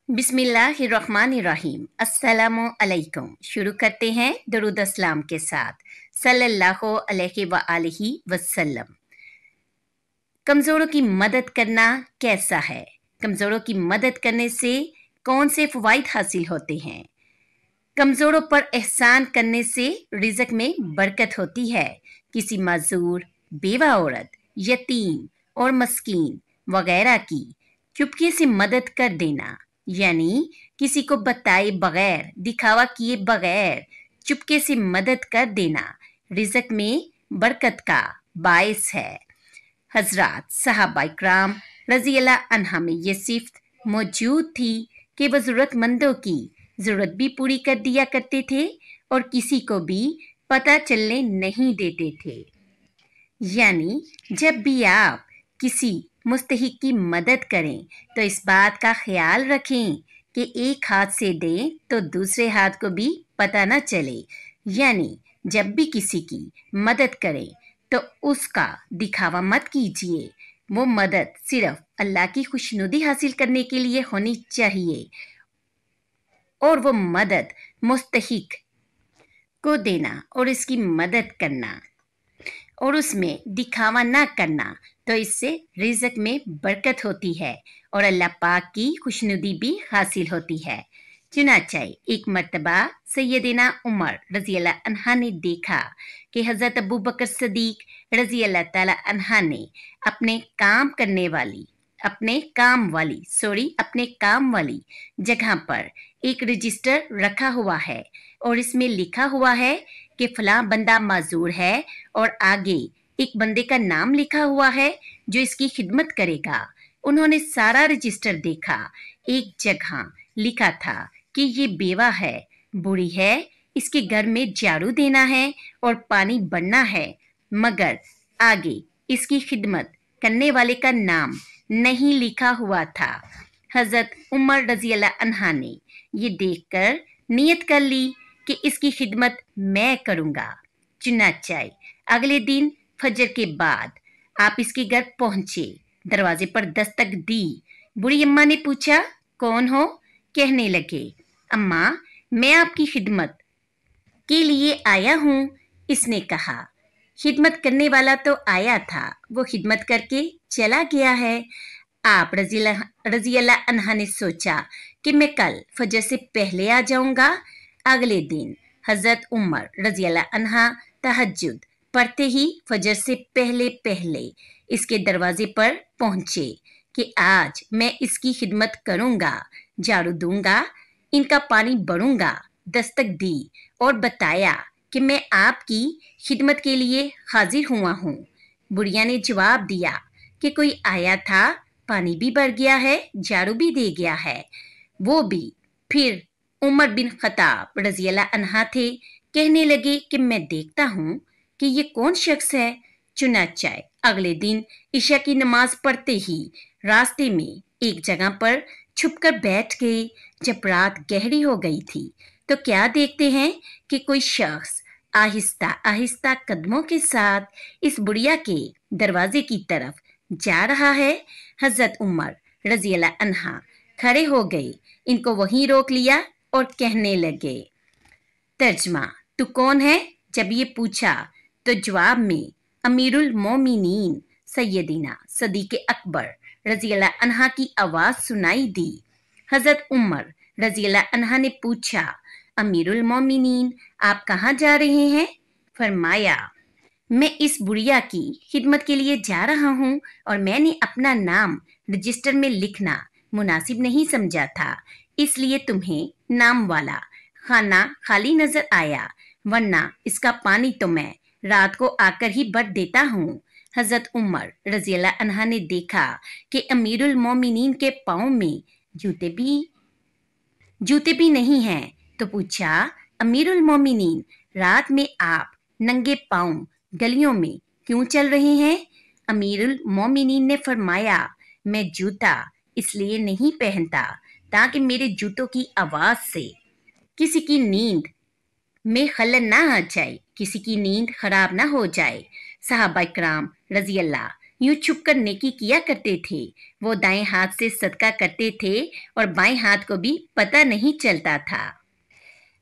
बिस्मिल्लाहिर्रहमानिर्रहीम। अस्सलामु अलैकुम। शुरू करते हैं दरूद अस्सलाम के साथ सल्लल्लाहु अलैहि व आलिहि वसल्लम। कमज़ोरों की मदद करना कैसा है? कमज़ोरों की मदद करने से कौन से फ़वाइद हासिल होते हैं? कमज़ोरों पर एहसान करने से रिज़्क में बरकत होती है। किसी माज़ूर, बेवा औरत, यतीम और मस्कीन वगैरह की चुपके से मदद कर देना, यानी किसी को बताए बगैर, दिखावा किए बगैर चुपके से मदद कर देना रिज़्क में बरकत का बायस है। हज़रात सहाबा इकराम रज़ी अल्लाह अन्हा में ये सिफ़त मौजूद थी कि वह ज़रूरतमंदों की ज़रूरत भी पूरी कर दिया करते थे और किसी को भी पता चलने नहीं देते थे। यानी जब भी आप किसी मुस्तहिक की मदद करें तो इस बात का ख्याल रखें कि एक हाथ से दें तो दूसरे हाथ को भी पता न चले। यानी जब भी किसी की मदद करें तो उसका दिखावा मत कीजिए। वो मदद सिर्फ अल्लाह की खुशनुदी हासिल करने के लिए होनी चाहिए और वो मदद मुस्तहिक को देना और इसकी मदद करना और उसमें दिखावा ना करना, तो इससे रिज़्क में बरकत होती है और अल्लाह पाक की खुशनुदी भी हासिल होती है। चुनांचे एक मर्तबा सैयदना उमर रज़ी अल्लाह अन्हा ने देखा कि हज़रत अबू बकर सदीक रज़ी अल्लाह ताला अन्हा ने अपने काम वाली जगह पर एक रजिस्टर रखा हुआ है और इसमें लिखा हुआ है कि फलां बंदा माजूर है और आगे एक बंदे का नाम लिखा हुआ है जो इसकी खिदमत करेगा। उन्होंने सारा रजिस्टर देखा। एक जगह लिखा था कि ये बेवा है, बूढ़ी है, इसके घर में झाड़ू देना है और पानी भरना है, मगर आगे इसकी खिदमत करने वाले का नाम नहीं लिखा हुआ था। हज़रत उमर रज़ी अल्लाह अन्हा ने ये देखकर नियत कर ली कि इसकी खिदमत मैं करूँगा। चुनांचे अगले दिन फजर के बाद आप इसके घर पहुंचे, दरवाजे पर दस्तक दी। बूढ़ी अम्मा ने पूछा, कौन हो? कहने लगे, अम्मा मैं आपकी खिदमत के लिए आया हूँ। इसने कहा, खिदमत करने वाला तो आया था, वो खिदमत करके चला गया है। आप रज़ी अल्लाह अन्हा ने सोचा कि मैं कल फजर से पहले आ जाऊंगा। अगले दिन हज़रत उमर रज़ी अल्लाह अन्हा तहज्जुद पढ़ते ही फजर से पहले पहले इसके दरवाजे पर पहुंचे कि आज मैं इसकी खिदमत करूंगा, झाड़ू दूंगा, इनका पानी भरूंगा। दस्तक दी और बताया कि मैं आपकी खिदमत के लिए हाजिर हुआ हूँ। बुढ़िया ने जवाब दिया कि कोई आया था, पानी भी भर गया है, झाड़ू भी दे गया है, वो भी फिर उमर बिन खत्ताब रज़ी अल्लाह अन्हा थे। कहने लगे कि मैं देखता हूँ कि ये कौन शख्स है। चुनांचे अगले दिन ईशा की नमाज पढ़ते ही रास्ते में एक जगह पर छुपकर बैठ गए। जब रात गहरी हो गई थी तो क्या देखते हैं कि कोई शख्स आहिस्ता आहिस्ता कदमों के साथ इस बुढ़िया के दरवाजे की तरफ जा रहा है। हज़रत उमर रज़ी अल्लाह अन्हा खड़े हो गए, इनको वहीं रोक लिया और कहने लगे, तर्जमा, तू कौन है? जब ये पूछा तो जवाब में अमीरुल मोमिनीन सैयदना सदीक अकबर रज़ी अल्लाह अन्हा की आवाज़ सुनाई दी। हज़रत उमर रज़ी अल्लाह अन्हा ने पूछा, अमीरुल मोमिनीन आप कहाँ जा रहे हैं? फरमाया, मैं इस बुढ़िया की खिदमत के लिए जा रहा हूँ और मैंने अपना नाम रजिस्टर में लिखना मुनासिब नहीं समझा था, इसलिए तुम्हें नाम वाला खाना खाली नजर आया, वरना इसका पानी तो मैं रात को आकर ही भर देता हूँ। हज़रत उमर रज़ी अल्लाह अन्हा ने देखा कि अमीरुल मोमिनीन के पाँव में जूते भी नहीं हैं, तो पूछा, अमीरुल मोमिनीन रात में आप नंगे पाँव गलियों में क्यों चल रहे हैं? अमीरुल मोमिनीन ने फरमाया, मैं जूता इसलिए नहीं पहनता ताकि मेरे जूतों की आवाज़ से किसी की नींद में खलल ना आ जाए, किसी की नींद खराब ना हो जाए। सहाबा इकराम रज़ी अल्लाह यूं छुप कर नेकी किया करते थे। वो दाएं हाथ से सदका करते थे और बाएं हाथ को भी पता नहीं चलता था।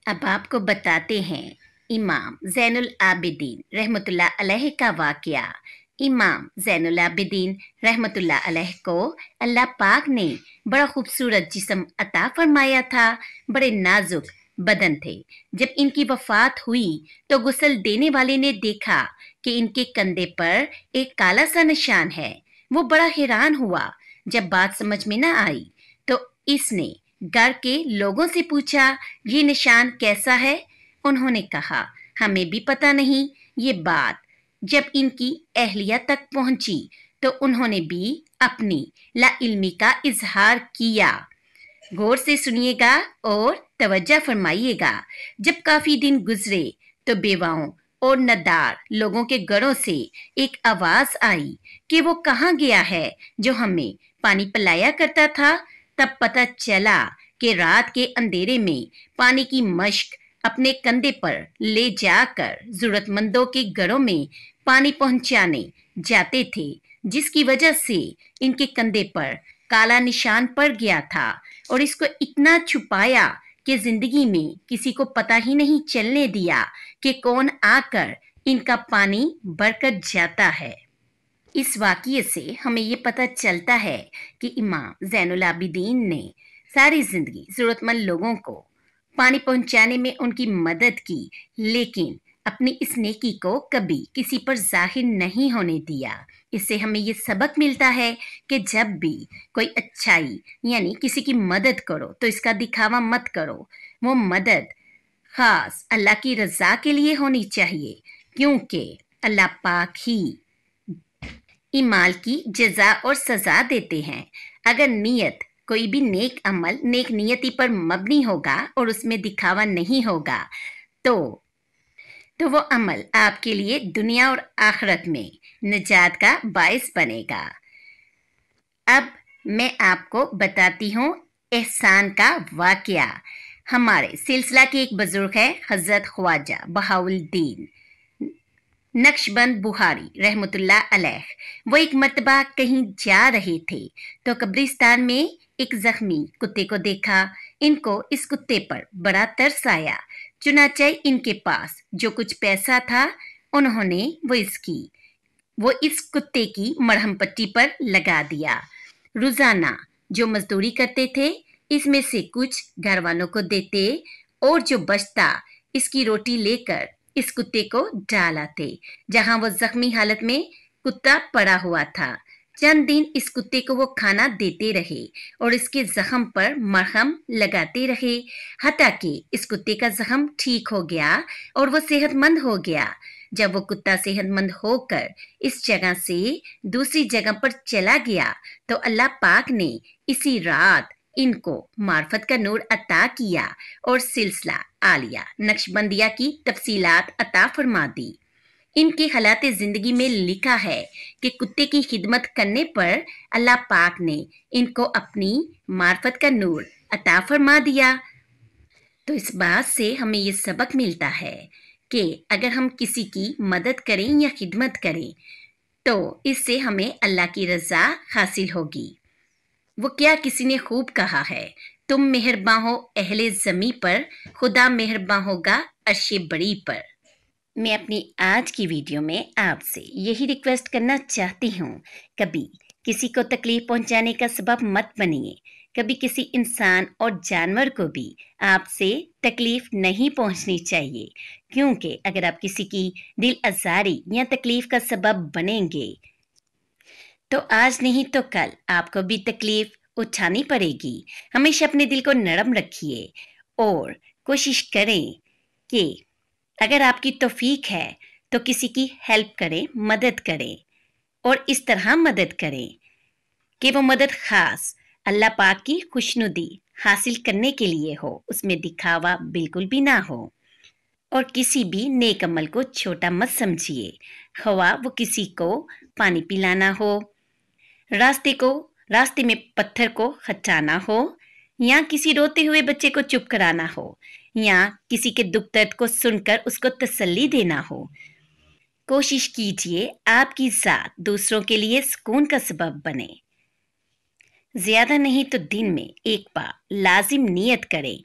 अब आपको बताते हैं इमाम ज़ैनुल आबिदीन रहमतुल्लाह अलैह का वाक़या। इमाम ज़ैनुल आबिदीन रहमतुल्लाह अलैह को अल्लाह पाक ने बड़ा खूबसूरत जिस्म अता फरमाया था। बड़े नाजुक बदन थे। जब इनकी वफात हुई तो गुस्ल देने वाले ने देखा कि इनके कंधे पर एक काला सा निशान है। वो बड़ा हैरान हुआ। जब बात समझ में न आई तो इसने घर के लोगों से पूछा, ये निशान कैसा है? उन्होंने कहा, हमें भी पता नहीं। ये बात जब इनकी अहलिया तक पहुंची तो उन्होंने भी अपनी लाइल्मी का इजहार किया। गौर से सुनिएगा और तवज्जो फरमाइएगा। जब काफी दिन गुजरे तो बेवाओं और नदार लोगों के घरों से एक आवाज आई कि वो कहाँ गया है जो हमें पानी पिलाया करता था। तब पता चला कि रात के अंधेरे में पानी की मश्क अपने कंधे पर ले जाकर जरूरतमंदों के घरों में पानी पहुंचाने जाते थे, जिसकी वजह से इनके कंधे पर काला निशान पड़ गया था और इसको इतना छुपाया कि जिंदगी में किसी को पता ही नहीं चलने दिया कि कौन आकर इनका पानी भरकर जाता है। इस वाक़ये से हमें ये पता चलता है कि इमाम ज़ैनुल आबिदीन ने सारी ज़िंदगी ज़रूरतमंद लोगों को पानी पहुंचाने में उनकी मदद की, लेकिन अपनी इस नेकी को कभी किसी पर जाहिर नहीं होने दिया। इससे हमें ये सबक मिलता है कि जब भी कोई अच्छाई यानी किसी की मदद करो तो इसका दिखावा मत करो। वो मदद खास अल्लाह की रज़ा के लिए होनी चाहिए, क्योंकि अल्लाह पाक ही इमाल की जजा और सजा देते हैं। अगर नीयत कोई भी नेक अमल नेक नियति पर मबनी होगा और उसमें दिखावा नहीं होगा तो वो अमल आपके लिए दुनिया और आखिरत में निजात का बायस बनेगा। अब मैं आपको बताती हूँ एहसान का वाकया। हमारे सिलसिला के एक बुजुर्ग है हजरत ख्वाजा बहाउद्दीन नक्शबंद बुखारी रहमतुल्लाह अलैह। वो एक मर्तबा कहीं जा रहे थे तो कब्रिस्तान में एक जख्मी कुत्ते को देखा। इनको इस कुत्ते पर बड़ा तरस आया। चुनाचे इनके पास जो कुछ पैसा था उन्होंने वो इस कुत्ते की मरहम पट्टी पर लगा दिया। रोजाना जो मजदूरी करते थे इसमें से कुछ घर वालों को देते और जो बचता इसकी रोटी लेकर इस कुत्ते को डाल आते जहां वो जख्मी हालत में कुत्ता पड़ा हुआ था। चंद दिन इस कुत्ते को वो खाना देते रहे और इसके जख्म पर मरहम लगाते रहे, हत्ता कि इस कुत्ते का जख्म ठीक हो गया और वो सेहतमंद हो गया। जब वो कुत्ता सेहतमंद होकर इस जगह से दूसरी जगह पर चला गया तो अल्लाह पाक ने इसी रात इनको मार्फत का नूर अता किया और सिलसिला आलिया नक्शबंदिया की तफसीलात अता फरमा दी। इनकी हालात जिंदगी में लिखा है कि कुत्ते की खिदमत करने पर अल्लाह पाक ने इनको अपनी मार्फत का नूर अता फरमा दिया। तो इस बात से हमें ये सबक मिलता है कि अगर हम किसी की मदद करें या खिदमत करें तो इससे हमें अल्लाह की रज़ा हासिल होगी। वो क्या किसी ने खूब कहा है, तुम मेहरबान हो अहले ज़मी पर, खुदा मेहरबान होगा अर्शे बड़ी पर। मैं अपनी आज की वीडियो में आपसे यही रिक्वेस्ट करना चाहती हूँ, कभी किसी को तकलीफ पहुँचाने का सबब मत बनिए। कभी किसी इंसान और जानवर को भी आपसे तकलीफ नहीं पहुँचनी चाहिए, क्योंकि अगर आप किसी की दिल आज़ारी या तकलीफ का सबब बनेंगे तो आज नहीं तो कल आपको भी तकलीफ उठानी पड़ेगी। हमेशा अपने दिल को नरम रखिए और कोशिश करें कि अगर आपकी तौफीक है तो किसी की हेल्प करें, मदद करें और इस तरह मदद करें कि वो मदद खास अल्लाह पाक की खुशनुदी हासिल करने के लिए हो, उसमें दिखावा बिल्कुल भी ना हो। और किसी भी नेक अमल को छोटा मत समझिए, ख्वाह वो किसी को पानी पिलाना हो, रास्ते में पत्थर को हटाना हो, या किसी रोते हुए बच्चे को चुप कराना हो, या किसी के दुख दर्द को सुनकर उसको तसल्ली देना हो। कोशिश कीजिए आपकी ज़ात दूसरों के लिए सुकून का सबब बने। ज़्यादा नहीं तो दिन में एक बार लाजिम नियत करें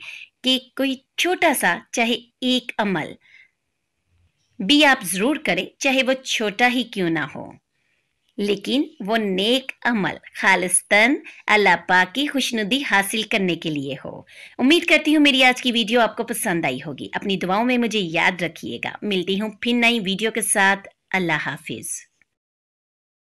कि कोई छोटा सा चाहे एक अमल भी आप ज़रूर करें, चाहे वो छोटा ही क्यों ना हो, लेकिन वो नेक अमल खालिस्तन अल्लाह पाक की खुशनुदी हासिल करने के लिए हो। उम्मीद करती हूँ मेरी आज की वीडियो आपको पसंद आई होगी। अपनी दुआओं में मुझे याद रखिएगा। मिलती हूँ फिर नई वीडियो के साथ। अल्लाह हाफिज़।